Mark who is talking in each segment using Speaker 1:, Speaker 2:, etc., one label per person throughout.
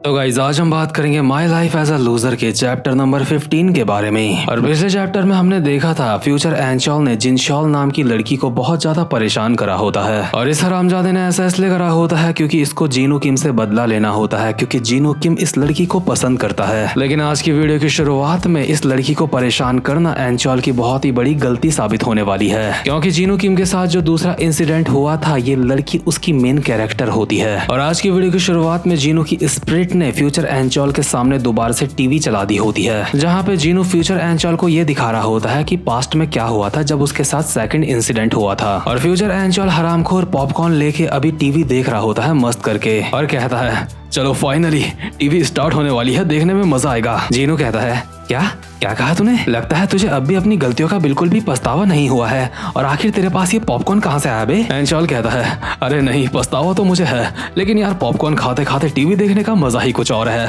Speaker 1: तो गाइस आज हम बात करेंगे my life as a loser के चैप्टर नंबर 15 के बारे में। और पिछले चैप्टर में हमने देखा था फ्यूचर एंचॉल ने जिनशॉल नाम की लड़की को बहुत ज्यादा परेशान करा होता है और इस हरामजादे ने ऐसा इसलिए करा होता है क्योंकि इसको जीनू किम से बदला लेना होता है, क्योंकि जीनू किम इस लड़की को पसंद करता है। लेकिन आज की वीडियो की शुरुआत में इस लड़की को परेशान करना एंचॉल की बहुत ही बड़ी गलती साबित होने वाली है, क्योंकि जीनू किम के साथ जो दूसरा इंसिडेंट हुआ था ये लड़की उसकी मेन कैरेक्टर होती है। और आज की वीडियो की शुरुआत में जीनू की स्पिरिट ने फ्यूचर एंचॉल के सामने दोबारा से टीवी चला दी होती है, जहाँ पे जीनू फ्यूचर एंचॉल को ये दिखा रहा होता है कि पास्ट में क्या हुआ था जब उसके साथ सेकंड इंसिडेंट हुआ था। और फ्यूचर एंचॉल हरामखोर पॉपकॉर्न लेके अभी टीवी देख रहा होता है मस्त करके और कहता है चलो फाइनली टीवी स्टार्ट होने वाली है, देखने में मजा आएगा। जीनू कहता है क्या क्या कहा तूने? लगता है तुझे अब भी अपनी गलतियों का बिल्कुल भी पछतावा नहीं हुआ है, और आखिर तेरे पास ये पॉपकॉर्न कहाँ से आया बे? एंचॉल कहता है अरे नहीं, पछतावा तो मुझे है, लेकिन यार पॉपकॉर्न खाते खाते टीवी देखने का मजा ही कुछ और है।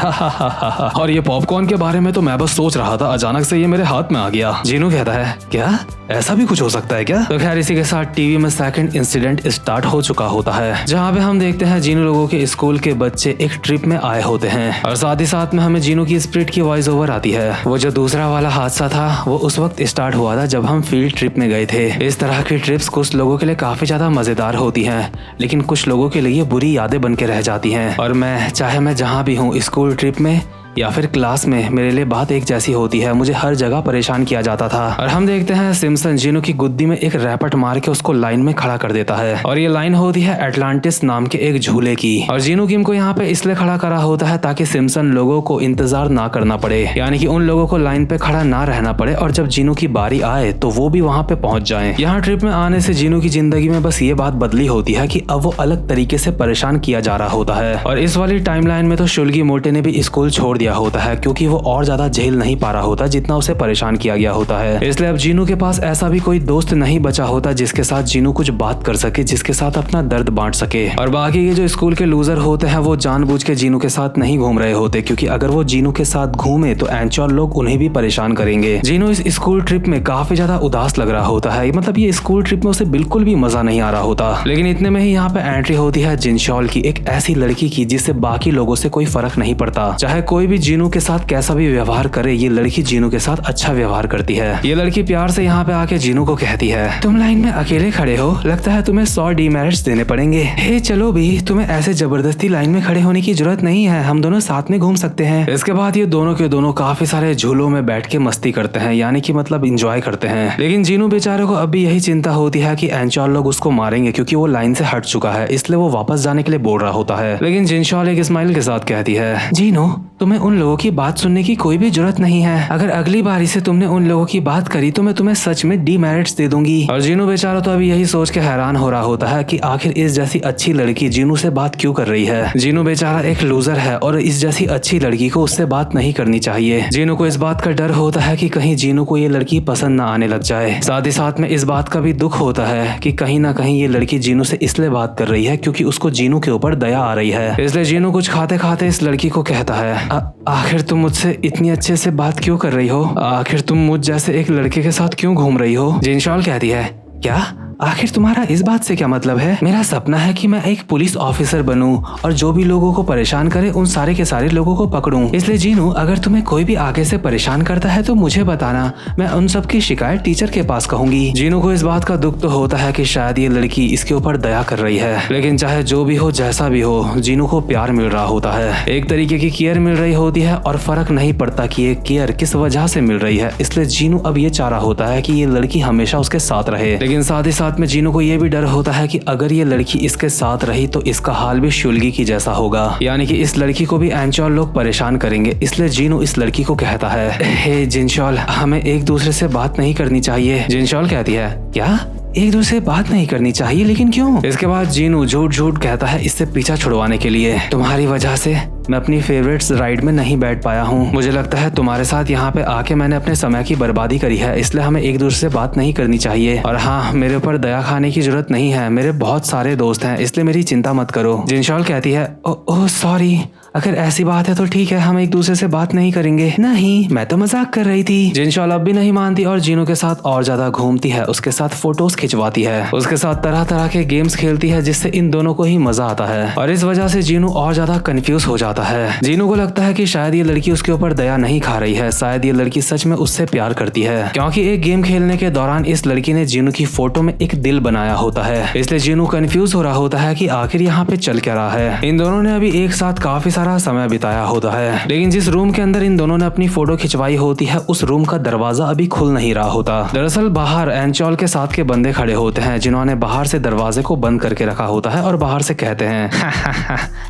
Speaker 1: और ये पॉपकॉर्न के बारे में तो मैं बस सोच रहा था, अचानक से ये मेरे हाथ में आ गया। जीनू कहता है क्या ऐसा भी कुछ हो सकता है क्या? तो खैर इसी के साथ टीवी में सेकंड इंसिडेंट स्टार्ट हो चुका होता है, जहाँ पे हम देखते हैं जीनू लोगों के स्कूल के बच्चे एक ट्रिप में आए होते हैं और साथ ही साथ में हमें जीनू की स्पिरिट की वॉइस ओवर आती है। वो जो दूसरा वाला हादसा था वो उस वक्त स्टार्ट हुआ था जब हम फील्ड ट्रिप में गए थे। इस तरह की ट्रिप्स कुछ लोगों के लिए काफी ज्यादा मजेदार होती हैं, लेकिन कुछ लोगों के लिए बुरी यादें बन के रह जाती हैं। और चाहे मैं जहाँ भी हूँ, स्कूल ट्रिप में या फिर क्लास में, मेरे लिए बात एक जैसी होती है, मुझे हर जगह परेशान किया जाता था। और हम देखते हैं सिम्पसन जीनू की गुद्दी में एक रैपट मार के उसको लाइन में खड़ा कर देता है, और ये लाइन होती है एटलांटिस नाम के एक झूले की। और जीनू किम को यहाँ पे इसलिए खड़ा करा होता है ताकि सिम्पसन लोगों को इंतजार ना करना पड़े, यानी कि उन लोगों को लाइन पे खड़ा ना रहना पड़े, और जब जीनू की बारी आए तो वो भी वहाँ पे पहुंच जाए। यहाँ ट्रिप में आने से जीनू की जिंदगी में बस ये बात बदली होती है कि अब वो अलग तरीके से परेशान किया जा रहा होता है। और इस वाली टाइमलाइन में तो शुल्गी मोटे ने भी स्कूल छोड़ दिया होता है, क्योंकि वो और ज्यादा झेल नहीं पा रहा होता जितना उसे परेशान किया गया होता है। इसलिए अब जीनू के पास ऐसा भी कोई दोस्त नहीं बचा होता जिसके साथ जीनू कुछ बात कर सके, जिसके साथ अपना दर्द बांट सके। और बाकी ये जो स्कूल के लूजर होते हैं वो जानबूझ के जीनू के साथ नहीं घूम रहे होते, क्योंकि अगर वो जीनू के साथ घूमे तो एंचॉल लोग उन्हें भी परेशान करेंगे। जीनू इस स्कूल ट्रिप में काफी ज्यादा उदास लग रहा होता है, मतलब ये स्कूल ट्रिप में उसे बिल्कुल भी मजा नहीं आ रहा होता। लेकिन इतने में ही यहाँ पे एंट्री होती है जिनशॉल की, एक ऐसी लड़की की जिससे बाकी लोगों से कोई फर्क नहीं पड़ता। चाहे कोई भी जीनू के साथ कैसा भी व्यवहार करे, ये लड़की जीनू के साथ अच्छा व्यवहार करती है। ये लड़की प्यार से यहाँ पे आके जीनू को कहती है तुम लाइन में अकेले खड़े हो, लगता है तुम्हें 100 डीमेरिट्स देने पड़ेंगे। हे चलो भी, तुम्हें ऐसे जबरदस्ती लाइन में खड़े होने की जरूरत नहीं है, हम दोनों साथ में घूम सकते हैं। इसके बाद ये दोनों के दोनों काफी सारे झूलों में बैठ के मस्ती करते हैं, यानी कि मतलब इंजॉय करते हैं। लेकिन जीनू बेचारे को अब भी यही चिंता होती है कि एंचॉल लोग उसको मारेंगे, क्योंकि वो लाइन से हट चुका है, इसलिए वो वापस जाने के लिए बोल रहा होता है। लेकिन जिनशॉल एक स्माइल के साथ कहती है जीनू तुम्हें उन लोगों की बात सुनने की कोई भी जरूरत नहीं है, अगर अगली बारी से तुमने उन लोगों की बात करी तो मैं तुम्हें सच में डीमेरिट्स दे दूंगी। और जीनू बेचारा तो अभी यही सोच के हैरान हो रहा होता है कि आखिर इस जैसी अच्छी लड़की जीनू से बात क्यों कर रही है। जीनू बेचारा एक लूजर है और इस जैसी अच्छी लड़की को उससे बात नहीं करनी चाहिए। जीनू को इस बात का डर होता है कि कहीं जीनू को ये लड़की पसंद ना आने लग जाए। साथ ही साथ में इस बात का भी दुख होता है कि कहीं ना कहीं ये लड़की जीनू से इसलिए बात कर रही है क्योंकि उसको जीनू के ऊपर दया आ रही है। इसलिए जीनू कुछ खाते खाते इस लड़की को कहता है आखिर तुम मुझसे इतनी अच्छे से बात क्यों कर रही हो, आखिर तुम मुझ जैसे एक लड़के के साथ क्यों घूम रही हो। जिनशॉल कहती है क्या आखिर तुम्हारा इस बात से क्या मतलब है? मेरा सपना है कि मैं एक पुलिस ऑफिसर बनूं और जो भी लोगों को परेशान करे उन सारे के सारे लोगों को पकड़ूं। इसलिए जीनू अगर तुम्हें कोई भी आगे से परेशान करता है तो मुझे बताना, मैं उन सब की शिकायत टीचर के पास कहूंगी। जीनू को इस बात का दुख तो होता है कि शायद ये लड़की इसके ऊपर दया कर रही है, लेकिन चाहे जो भी हो जैसा भी हो, जीनू को प्यार मिल रहा होता है, एक तरीके की केयर मिल रही होती है, और फर्क नहीं पड़ता कि ये केयर किस वजह से मिल रही है। इसलिए जीनू अब ये चाह रहा होता है कि ये लड़की हमेशा उसके साथ रहे। लेकिन साथ ही साथ में जीनू को ये भी डर होता है कि अगर ये लड़की इसके साथ रही तो इसका हाल भी शुल्गी की जैसा होगा, यानी कि इस लड़की को भी एंचॉल लोग परेशान करेंगे। इसलिए जीनू इस लड़की को कहता है हे जिनशॉल हमें एक दूसरे से बात नहीं करनी चाहिए। जिनशॉल कहती है क्या एक दूसरे से बात नहीं करनी चाहिए, लेकिन क्यों? इसके बाद जीनू झूठ झूठ कहता है इससे पीछा छुड़वाने के लिए, तुम्हारी वजह से मैं अपनी फेवरेट्स राइड में नहीं बैठ पाया हूँ, मुझे लगता है तुम्हारे साथ यहाँ पे आके मैंने अपने समय की बर्बादी करी है, इसलिए हमें एक दूसरे से बात नहीं करनी चाहिए। और हाँ, मेरे ऊपर दया खाने की जरूरत नहीं है, मेरे बहुत सारे दोस्त हैं, इसलिए मेरी चिंता मत करो। जिनशॉल कहती है ओह सॉरी, अगर ऐसी बात है तो ठीक है, हम एक दूसरे से बात नहीं करेंगे। नहीं, मैं तो मजाक कर रही थी। जिनशॉल अब भी नहीं मानती और जीनू के साथ और ज्यादा घूमती है, उसके साथ फोटोज खिंचवाती है, उसके साथ तरह तरह के गेम्स खेलती है, जिससे इन दोनों को ही मजा आता है। और इस वजह से जीनू और ज्यादा कंफ्यूज हो जाता है। जीनू को लगता है कि शायद ये लड़की उसके ऊपर दया नहीं खा रही है, शायद ये लड़की सच में उससे प्यार करती है, क्योंकि एक गेम खेलने के दौरान इस लड़की ने जीनू की फोटो में एक दिल बनाया होता है। इसलिए जीनू कंफ्यूज हो रहा होता है कि आखिर यहाँ पे चल क्या रहा है। इन दोनों ने अभी एक साथ काफी सारा समय बिताया होता है, लेकिन जिस रूम के अंदर इन दोनों ने अपनी फोटो खिंचवाई होती है उस रूम का दरवाजा अभी खुल नहीं रहा होता। दरअसल बाहर एंचॉल के साथ के बंदे खड़े होते हैं, जिन्होंने बाहर से दरवाजे को बंद करके रखा होता है और बाहर से कहते हैं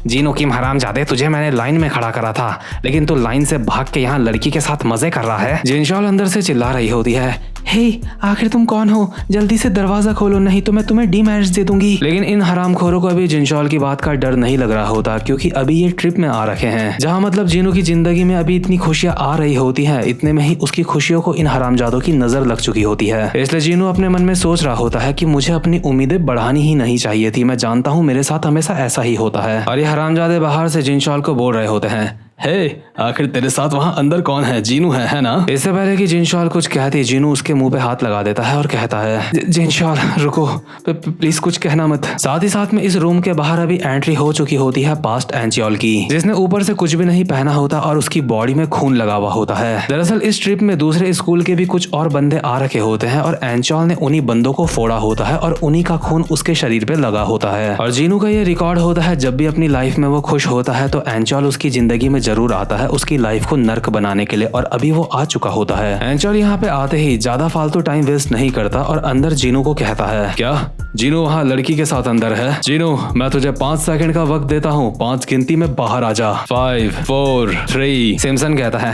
Speaker 1: जीनू किम हरामजादे, तुझे मैंने लाइन में खड़ा करा था, लेकिन तू लाइन से भाग के यहाँ लड़की के साथ मजे कर रहा है। जिनशॉल अंदर से चिल्ला रही होती है, हे आखिर तुम कौन हो, जल्दी से दरवाजा खोलो नहीं तो मैं तुम्हें डीमैरिज दे दूंगी। लेकिन इन हरामखोरों को अभी जिनशॉल की बात का डर नहीं लग रहा होता, क्योंकि अभी ये ट्रिप में आ रखे हैं, जहाँ मतलब जीनू की जिंदगी में अभी इतनी खुशियां आ रही होती हैं, इतने में ही उसकी खुशियों को इन हरामजादों की नजर लग चुकी होती है। इसलिए जीनू अपने मन में सोच रहा होता है कि मुझे अपनी उम्मीदें बढ़ानी ही नहीं चाहिए थी, मैं जानता हूँ मेरे साथ हमेशा ऐसा ही होता है। और ये हरामजादे बाहर से जिनशॉल को बोल रहे होते हैं, आखिर तेरे साथ वहाँ अंदर कौन है, जीनू है ना। इससे पहले कि जिनशॉल कुछ कहती, जीनू उसके मुंह पे हाथ लगा देता है और कहता है, जिनशॉल रुको, प्लीज कुछ कहना मत। साथ ही साथ में इस रूम के बाहर अभी एंट्री हो चुकी होती है पास्ट एंचॉल की, जिसने ऊपर से कुछ भी नहीं पहना होता और उसकी बॉडी में खून लगा हुआ होता है। दरअसल इस ट्रिप में दूसरे स्कूल के भी कुछ और बंदे आ रखे होते हैं और एंचॉल ने उन्हीं बंदों को फोड़ा होता है और उन्हीं का खून उसके शरीर पे लगा होता है। और जीनू का ये रिकॉर्ड होता है, जब भी अपनी लाइफ में वो खुश होता है तो एंचॉल उसकी जिंदगी में जरूर आता है उसकी लाइफ को नर्क बनाने के लिए, और अभी वो आ चुका होता है। एंचॉल यहाँ पे आते ही ज्यादा फालतू टाइम वेस्ट नहीं करता और अंदर जीनू को कहता है, क्या जीनू वहाँ लड़की के साथ अंदर है? जीनू मैं तुझे 5 सेकंड का वक्त देता हूँ, 5 गिनती में बाहर आ जा। 5 4 3। सिम्पसन कहता है,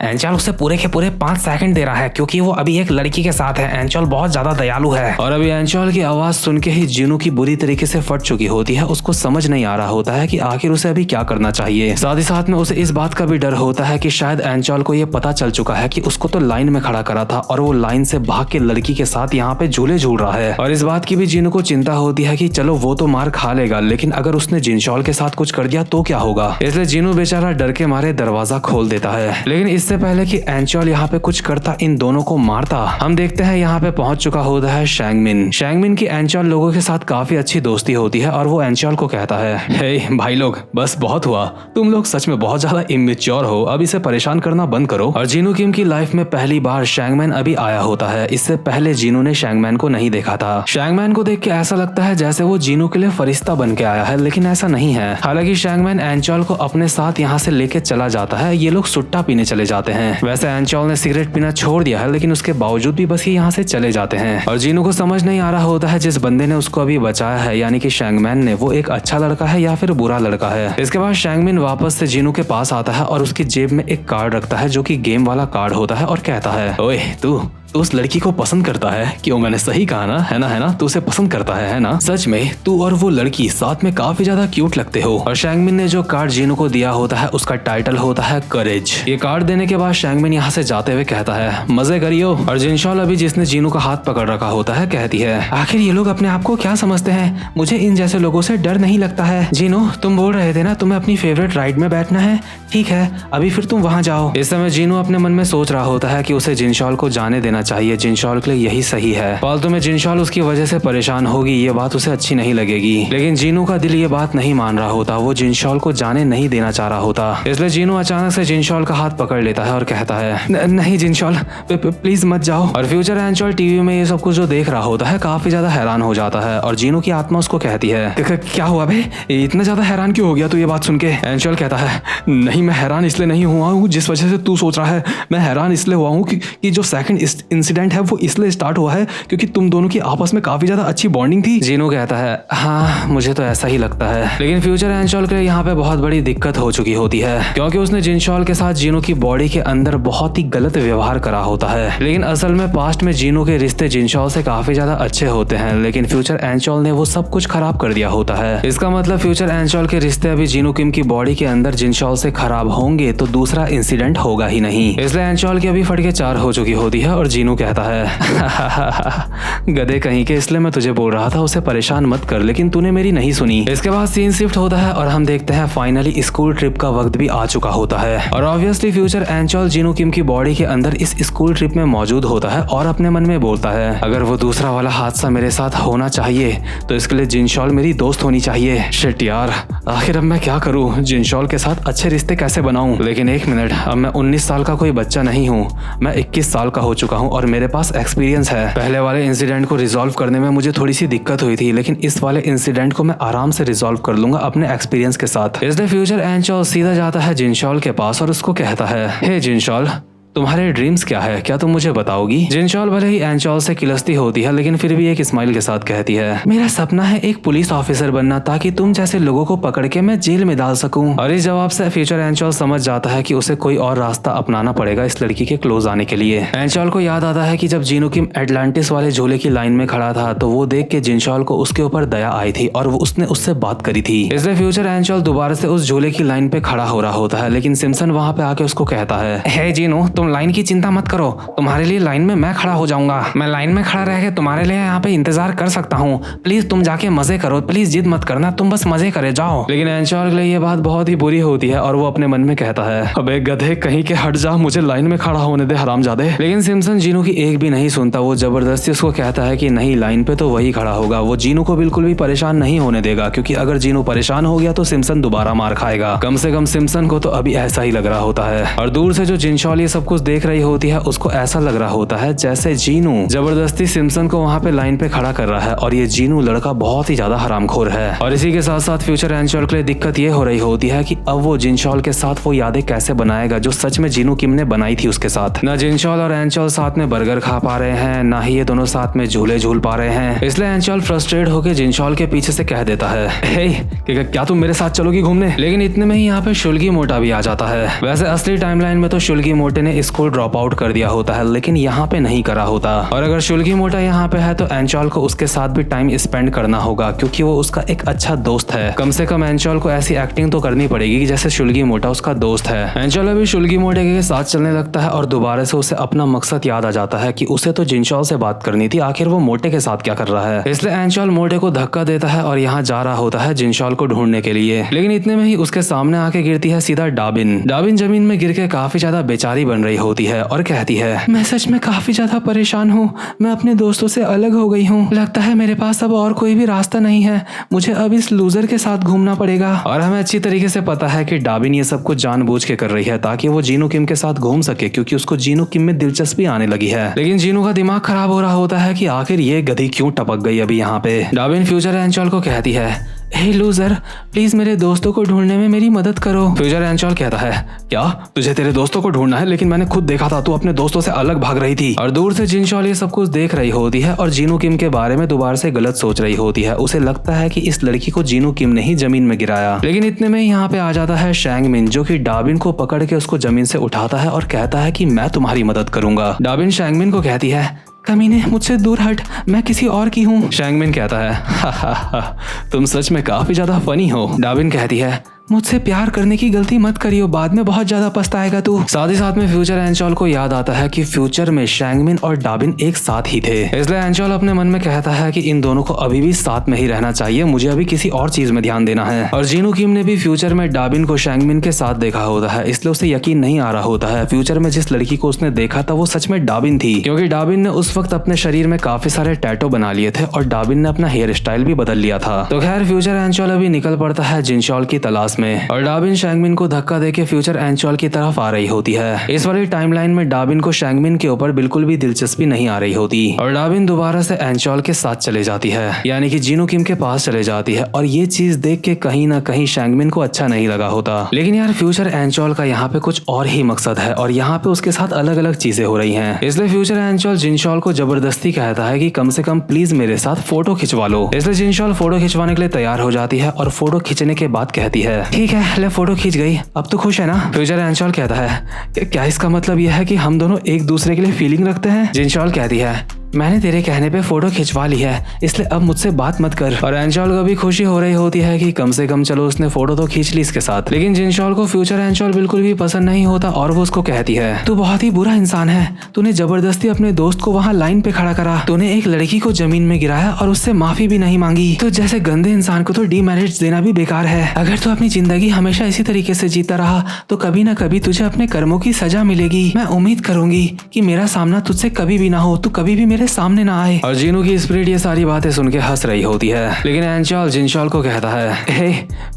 Speaker 1: एंचॉल उसे पूरे के पूरे 5 सेकंड दे रहा है, क्योंकि वो अभी एक लड़की के साथ है। एंचॉल बहुत ज्यादा दयालु है। और अभी एंचॉल की आवाज सुन के ही जीनू की बुरी तरीके से फट चुकी होती है, उसको समझ नहीं आ रहा होता है कि आखिर उसे अभी क्या करना चाहिए। साथ ही साथ में उसे इस बात का भी डर होता है कि शायद एंचॉल को ये पता चल चुका है कि उसको तो लाइन में खड़ा करा था और वो लाइन से भाग के लड़की के साथ यहाँ पे झूले झूल रहा है। और इस बात की भी जीनू को चिंता होती है कि चलो वो तो मार खा लेगा, लेकिन अगर उसने जिनशॉल के साथ कुछ कर दिया तो क्या होगा। इसलिए जीनू बेचारा डर के मारे दरवाजा खोल देता है। लेकिन इससे पहले कि एंचॉल यहाँ पे कुछ करता, इन दोनों को मारता, हम देखते हैं यहाँ पे पहुंच चुका होता है शैंगमिन। शैंगमिन की एंचॉल लोगों के साथ काफी अच्छी दोस्ती होती है और वो एंचॉल को कहता है, हे भाई लोग बस बहुत हुआ, तुम लोग सच में बहुत ज्यादा इमेच्योर हो, अब इसे परेशान करना बंद करो। और जीनू किम की लाइफ में पहली बार शैंगमैन अभी आया होता है। इससे पहले जीनू ने शैंगमैन को नहीं देखा था। शैंगमैन को देख के ऐसा लगता है जैसे वो जीनू के लिए फरिश्ता बन के आया है, लेकिन ऐसा नहीं है। हालांकि शैंगमैन एंचॉल को अपने साथ यहाँ से लेके चला जाता है, ये लोग सुट्टा पीने चले जाते हैं। वैसे एंचॉल ने सिगरेट पीना छोड़ दिया है, लेकिन उसके बावजूद भी बस ये यहाँ से चले जाते हैं। और जीनू को समझ नहीं आ रहा होता है जिस बंदे ने उसको अभी बचाया है, यानी कि शैंगमैन ने, वो एक अच्छा लड़का है या फिर बुरा लड़का है। इसके बाद शैंगमिन वापस से जीनू के पास आता है और उसकी जेब में एक कार्ड रखता है जो कि गेम वाला कार्ड होता है और कहता है, ओए तू उस लड़की को पसंद करता है? क्यों, मैंने सही कहा ना? है ना? तू उसे पसंद करता है ना? सच में तू और वो लड़की साथ में काफी ज्यादा क्यूट लगते हो। और शैंगमिन ने जो कार्ड जीनू को दिया होता है उसका टाइटल होता है करेज। ये कार्ड देने के बाद शैंगमिन यहाँ से जाते हुए कहता है, मजे करियो। और जिनशॉल अभी जिसने जीनू का हाथ पकड़ रखा होता है कहती है, आखिर ये लोग अपने आप को क्या समझते हैं, मुझे इन जैसे लोगों से डर नहीं लगता है। जीनू तुम बोल रहे थे ना तुम्हें अपनी फेवरेट राइड में बैठना है, ठीक है अभी फिर तुम वहाँ जाओ। इस समय जीनू अपने मन में सोच रहा होता है कि उसे जिनशॉल को जाने देना चाहिए, जिनशॉल के लिए यही सही है। फालतू में जिनशॉल उसकी वजह से परेशान होगी, ये बात उसे अच्छी नहीं लगेगी। लेकिन जीनू का दिल ये बात नहीं मान रहा होता, वो जिनशॉल को जाने नहीं देना चाह रहा होता। इसलिए जीनू अचानक से जिनशॉल का हाथ पकड़ लेता है और कहता है, नहीं जिनशॉल प्लीज मत जाओ। और फ्यूचर एंचॉल टीवी में ये सब कुछ जो देख रहा होता है काफी ज्यादा हैरान हो जाता है और जीनू की आत्मा उसको कहती है, क्या हुआ बे, इतना ज्यादा हैरान क्यों हो गया तू ये बात सुन के? एंचॉल कहता है, नहीं मैं हैरान इसलिए नहीं हुआ हूँ जिस वजह से तू सोच रहा है, मैं हैरान इसलिए हुआ हूँ कि जो सेकंड इंसिडेंट है वो इसलिए स्टार्ट हुआ है क्योंकि तुम दोनों की आपस में काफी ज्यादा अच्छी बॉन्डिंग थी। जीनू कहता है, हाँ मुझे तो ऐसा ही लगता है। लेकिन फ्यूचर एंचॉल के लिए यहाँ पे बहुत बड़ी दिक्कत हो चुकी होती है, क्योंकि उसने जिनशॉल के साथ जीनू की बॉडी के अंदर बहुत ही गलत व्यवहार करा होता है। लेकिन असल में पास्ट में जीनू के रिश्ते जिनशॉल से काफी ज्यादा अच्छे होते हैं, लेकिन फ्यूचर एंचॉल ने वो सब कुछ खराब कर दिया होता है। इसका मतलब फ्यूचर एंचॉल के रिश्ते अभी जीनू किम की बॉडी के अंदर जिनशॉल से खराब होंगे तो दूसरा इंसिडेंट होगा ही नहीं। इसलिए एंचॉल की अभी फटके 4 हो चुकी होती है और जीनू कहता है गधे कहीं के, इसलिए मैं तुझे बोल रहा था उसे परेशान मत कर, लेकिन तूने मेरी नहीं सुनी। इसके बाद सीन शिफ्ट होता है और हम देखते हैं फाइनली स्कूल ट्रिप का वक्त भी आ चुका होता है और ऑब्वियसली फ्यूचर एंचॉल जीनू किम की बॉडी के अंदर इस स्कूल ट्रिप में मौजूद होता है और अपने मन में बोलता है अगर वो दूसरा वाला हादसा मेरे साथ होना चाहिए तो इसके लिए जिनशॉल मेरी दोस्त होनी चाहिए। शिट यार, आखिर अब मैं क्या करूं, जिनशॉल के साथ अच्छे रिश्ते कैसे बनाऊं। लेकिन एक मिनट, अब मैं 19 साल का कोई बच्चा नहीं हूं, मैं 21 साल का हो चुका हूं और मेरे पास एक्सपीरियंस है। पहले वाले इंसिडेंट को रिजॉल्व करने में मुझे थोड़ी सी दिक्कत हुई थी, लेकिन इस वाले इंसिडेंट को मैं आराम से रिजॉल्व कर लूंगा अपने एक्सपीरियंस के साथ। इसलिए फ्यूचर एंचॉल सीधा जाता है जिनशॉल के पास और उसको कहता है हे जिनशॉल, तुम्हारे ड्रीम्स क्या है, क्या तुम मुझे बताओगी। जिनशॉल भले ही एंचॉल से किलसती होती है लेकिन फिर भी एक स्माइल के साथ कहती है मेरा सपना है एक पुलिस ऑफिसर बनना ताकि तुम जैसे लोगों को पकड़ के मैं जेल में डाल सकूं। और इस जवाब से फ्यूचर एंचॉल समझ जाता है कि उसे कोई और रास्ता अपनाना पड़ेगा इस लड़की के क्लोज आने के लिए। एंचॉल को याद आता है कि जब जीनू किम एटलांटिस वाले झूले की लाइन में खड़ा था तो वो देख के जिनशॉल को उसके ऊपर दया आई थी और उसने उससे बात करी थी। इसलिए फ्यूचर एंचॉल दोबारा से उस झूले की लाइन पे खड़ा हो रहा होता है, लेकिन सिम्पसन वहाँ पे आके उसको कहता है हे जीनू, तुम लाइन की चिंता मत करो, तुम्हारे लिए लाइन में मैं खड़ा हो जाऊंगा। मैं लाइन में खड़ा रह के तुम्हारे लिए यहाँ पे इंतजार कर सकता हूँ। प्लीज तुम जाके मजे करो, प्लीज जिद मत करना, तुम बस मजे करे जाओ। लेकिन एंचॉल के लिए ये बात बहुत ही बुरी होती है और वो अपने मन में कहता है अबे गधे कहीं के, हट जा, मुझे लाइन में खड़ा होने दे हरामजादे। लेकिन सिम्पसन जीनू की एक भी नहीं सुनता, वो जबरदस्ती उसको कहता है कि नहीं, लाइन पे तो वही खड़ा होगा। वो जीनू को बिल्कुल भी परेशान नहीं होने देगा, क्योंकि अगर जीनू परेशान हो गया तो सिम्पसन दोबारा मार खाएगा। कम से कम सिम्पसन को तो अभी ऐसा ही लग रहा होता है। और दूर से जो जिनशॉल ये सब कुछ देख रही होती है उसको ऐसा लग रहा होता है जैसे जीनू जबरदस्ती सिम्पसन को वहाँ पे लाइन पे खड़ा कर रहा है और ये जीनू लड़का बहुत ही ज्यादा हरामखोर है। और इसी के साथ साथ फ्यूचर एंचॉल के लिए दिक्कत ये हो रही होती है कि अब वो जिनशॉल के साथ वो यादें कैसे बनाएगा जो सच में जीनू किम ने बनाई थी उसके साथ। ना जिनशॉल और एंचॉल साथ में बर्गर खा पा रहे हैं, ना ही ये दोनों साथ में झूले झूल पा रहे हैं। इसलिए एंचॉल फ्रस्ट्रेट होकर जिनशॉल के पीछे से कह देता है हे, क्या तुम मेरे साथ चलोगी घूमने। लेकिन इतने में ही यहाँ पे शुल्गी मोटा भी आ जाता है। वैसे असली टाइमलाइन में तो शुल्गी मोटे ने स्कूल ड्रॉप आउट कर दिया होता है, लेकिन यहाँ पे नहीं करा होता। और अगर शुल्गी मोटा यहाँ पे है तो एंचॉल को उसके साथ भी टाइम स्पेंड करना होगा, क्योंकि वो उसका एक अच्छा दोस्त है। कम से कम एंचॉल को ऐसी एक्टिंग तो करनी पड़ेगी जैसे शुल्गी मोटा उसका दोस्त है। एंचॉल अभी शुल्गी मोटे के साथ चलने लगता है और दोबारा से उसे अपना मकसद याद आ जाता है कि उसे तो जिनशॉल से बात करनी थी, आखिर वो मोटे के साथ क्या कर रहा है। इसलिए एंचॉल मोटे को धक्का देता है और यहाँ जा रहा होता है जिनशॉल को ढूंढने के लिए। लेकिन इतने में ही उसके सामने आके गिरती है सीधा डाबिन। डाबिन जमीन में गिर के काफी ज्यादा बेचारी बन रही होती है और कहती है मैं सच में काफी ज्यादा परेशान हूँ, मैं अपने दोस्तों से अलग हो गई हूँ, लगता है मेरे पास अब और कोई भी रास्ता नहीं है, मुझे अब इस लूजर के साथ घूमना पड़ेगा। और हमें अच्छी तरीके से पता है कि डाबिन ये सब कुछ जानबूझ के कर रही है ताकि वो जीनू किम के साथ घूम सके, क्योंकि उसको जीनू किम में दिलचस्पी आने लगी है। लेकिन जीनू का दिमाग खराब हो रहा होता है कि आखिर ये गधी क्यों टपक गई अभी यहाँ पे। डाबिन फ्यूचर एंचॉल को कहती है हे लूजर, प्लीज मेरे दोस्तों को ढूंढने में मेरी मदद करो। फ्यूचर एंचॉल कहता है क्या तुझे तेरे दोस्तों को ढूंढना है, लेकिन मैंने खुद देखा था तू अपने दोस्तों से अलग भाग रही थी। और दूर से जिनशॉल ये सब कुछ देख रही होती है और जीनू किम के बारे में दोबारा से गलत सोच रही होती है। उसे लगता है कि इस लड़की को जीनू किम ने ही जमीन में गिराया। लेकिन इतने में यहाँ पे आ जाता है शैंगमिन, जो कि डाबिन को पकड़ के उसको जमीन से उठाता है और कहता है कि मैं तुम्हारी मदद करूंगा। डाबिन शैंगमिन को कहती है कमीने, मुझसे दूर हट, मैं किसी और की हूँ। शैंगमिन कहता है तुम सच में काफी ज्यादा फनी हो। डाबिन कहती है मुझसे प्यार करने की गलती मत करियो, बाद में बहुत ज्यादा पछताएगा तू। साथ ही साथ में फ्यूचर एंचॉल को याद आता है कि फ्यूचर में शैंगमिन और डाबिन एक साथ ही थे। इसलिए एंचॉल अपने मन में कहता है कि इन दोनों को अभी भी साथ में ही रहना चाहिए, मुझे अभी किसी और चीज में ध्यान देना है। और जीनू किम ने भी फ्यूचर में डाबिन को शैंगमिन के साथ देखा होता है, इसलिए उसे यकीन नहीं आ रहा होता है फ्यूचर में जिस लड़की को उसने देखा था वो सच में डाबिन थी, क्योंकि डाबिन ने उस वक्त अपने शरीर में काफी सारे टैटू बना लिए थे और डाबिन ने अपना हेयर स्टाइल भी बदल लिया था। तो खैर फ्यूचर एंचॉल अभी निकल पड़ता है जिनशॉल की तलाश में और डाबिन शैंगमिन को धक्का देके फ्यूचर एंचॉल की तरफ आ रही होती है। इस वाली टाइमलाइन में डाबिन को शैंगमिन के ऊपर बिल्कुल भी दिलचस्पी नहीं आ रही होती और डाबिन दोबारा से एंचॉल के साथ चले जाती है, यानी कि जीनू किम के पास चले जाती है। और ये चीज देख के कहीं ना कहीं शैंगमिन को अच्छा नहीं लगा होता। लेकिन यार फ्यूचर एंचॉल का यहाँ पे कुछ और ही मकसद है और यहाँ पे उसके साथ अलग अलग चीजें हो रही है। इसलिए फ्यूचर एंचॉल जिनशॉल को जबरदस्ती कहता है कि कम से कम प्लीज मेरे साथ फोटो खिंचवा लो। इसलिए जिनशॉल फोटो खिंचवाने के लिए तैयार हो जाती है और फोटो खींचने के बाद कहती है ठीक है, ले फोटो खींच गई, अब तो खुश है ना। फ्यूचर एंचॉल कहता है क्या इसका मतलब यह है कि हम दोनों एक दूसरे के लिए फीलिंग रखते हैं। जिनशॉल कहती है मैंने तेरे कहने पे फोटो खिंचवा ली है, इसलिए अब मुझसे बात मत कर। और एंचॉल को भी खुशी हो रही होती है कि कम से कम चलो उसने फोटो तो खींच ली इसके साथ। लेकिन जिनशॉल को फ्यूचर एंचॉल बिल्कुल भी पसंद नहीं होता और वो उसको कहती है, तू बहुत ही बुरा इंसान है, तूने जबरदस्ती अपने दोस्त को वहाँ लाइन पे खड़ा करा, तूने एक लड़की को जमीन में गिराया और उससे माफी भी नहीं मांगी। तो जैसे गंदे इंसान को तो डीमेरिट्स देना भी बेकार है। अगर तू अपनी जिंदगी हमेशा इसी तरीके से जीता रहा तो कभी ना कभी तुझे अपने कर्मों की सजा मिलेगी। मैं उम्मीद करूंगी कि मेरा सामना तुझसे कभी भी ना हो, तू कभी भी मेरे सामने ना आए। और जीनू की स्पिरिट ये सारी बातें सुन के हंस रही होती है। लेकिन एंचॉल जिनशॉल को कहता है, हे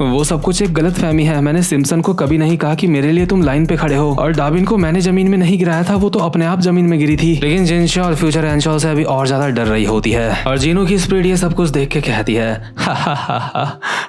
Speaker 1: वो सब कुछ एक गलत फहमी है, मैंने सिम्पसन को कभी नहीं कहा कि मेरे लिए तुम लाइन पे खड़े हो, और डार्विन को मैंने जमीन में नहीं गिराया था, वो तो अपने आप जमीन में गिरी थी। लेकिन जिनशॉल फ्यूचर एंचॉल से अभी और ज्यादा डर रही होती है और जीनू की स्पिरिट ये सब कुछ देख के कहती है,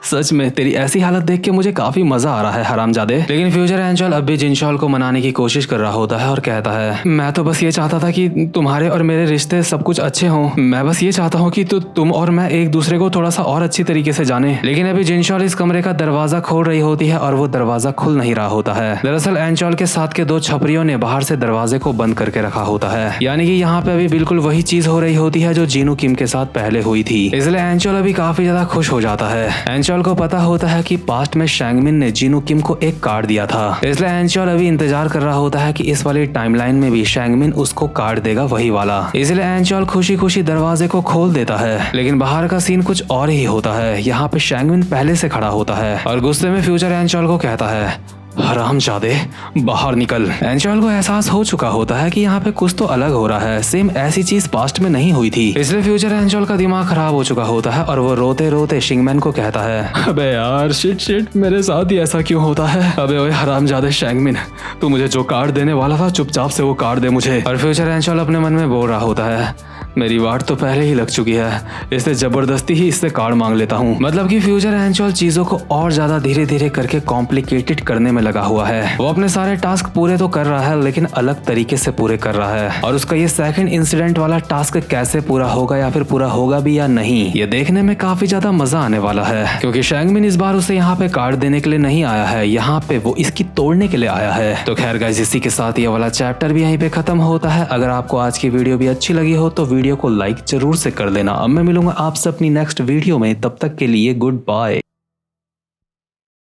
Speaker 1: सच में तेरी ऐसी हालत देख के मुझे काफी मजा आ रहा है हरामजादे। लेकिन फ्यूचर एंचॉल अब भी जिनशॉल को मनाने की कोशिश कर रहा होता है और कहता है, मैं तो बस ये चाहता था कि तुम्हारे और मेरे रिश्ते सब कुछ अच्छे हों, मैं बस ये चाहता हूँ कि तुम और मैं एक दूसरे को थोड़ा सा और अच्छी तरीके से जाने। लेकिन अभी जिनशॉल इस कमरे का दरवाजा खोल रही होती है और वो दरवाजा खुल नहीं रहा होता है। दरअसल एंचॉल के साथ के दो छपरियों ने बाहर से दरवाजे को बंद करके रखा होता है, यानी कि यहाँ पे अभी बिल्कुल वही चीज हो रही होती है जो जीनू किम के साथ पहले हुई थी। इसलिए एंचॉल अभी काफी ज्यादा खुश हो जाता है। एंचॉल को पता होता है कि पास्ट में शैंगमिन ने जीनू किम को एक कार्ड दिया था, इसलिए एंचॉल अभी इंतजार कर रहा होता है कि इस वाली टाइमलाइन में भी शैंगमिन उसको कार्ड देगा वही वाला। इसलिए एंचॉल खुशी खुशी दरवाजे को खोल देता है। लेकिन बाहर का सीन कुछ और ही होता है। यहाँ पे शैंगमिन पहले से खड़ा होता है और गुस्से में फ्यूचर एंचॉल को कहता है, हरामजादे बाहर निकल। एंचॉल को एहसास हो चुका होता है कि यहाँ पे कुछ तो अलग हो रहा है, सेम ऐसी चीज पास्ट में नहीं हुई थी। इसलिए फ्यूचर एंचॉल का दिमाग खराब हो चुका होता है और वो रोते रोते शिंगमैन को कहता है, अबे यार शिट मेरे साथ ही ऐसा क्यों होता है। अबे ओए हरामजादे शैंगमिन, तू मुझे जो कार्ड देने वाला था चुपचाप से वो कार्ड दे मुझे। और फ्यूचर एंचॉल अपने मन में बोल रहा होता है, मेरी वाट तो पहले ही लग चुकी है, इसलिए जबरदस्ती ही इससे कार्ड मांग लेता हूँ। मतलब कि फ्यूचर एंचॉल चीजों को और ज्यादा धीरे धीरे करके कॉम्प्लिकेटेड करने में लगा हुआ है। वो अपने सारे टास्क पूरे तो कर रहा है लेकिन अलग तरीके से पूरे कर रहा है। और उसका ये सेकंड इंसिडेंट वाला टास्क कैसे पूरा होगा या फिर पूरा होगा भी या नहीं, ये देखने में काफी ज्यादा मजा आने वाला है। क्योंकि शैंगमिन इस बार उसे यहाँ पे कार्ड देने के लिए नहीं आया है, यहाँ पे वो इसकी तोड़ने के लिए आया है। तो खैर गाइस, इसी के साथ ये वाला चैप्टर भी यहीं पे खत्म होता है। अगर आपको आज की वीडियो भी अच्छी लगी हो तो वीडियो को लाइक जरूर से कर देना। अब मैं मिलूंगा आपसे अपनी नेक्स्ट वीडियो में, तब तक के लिए गुड बाय।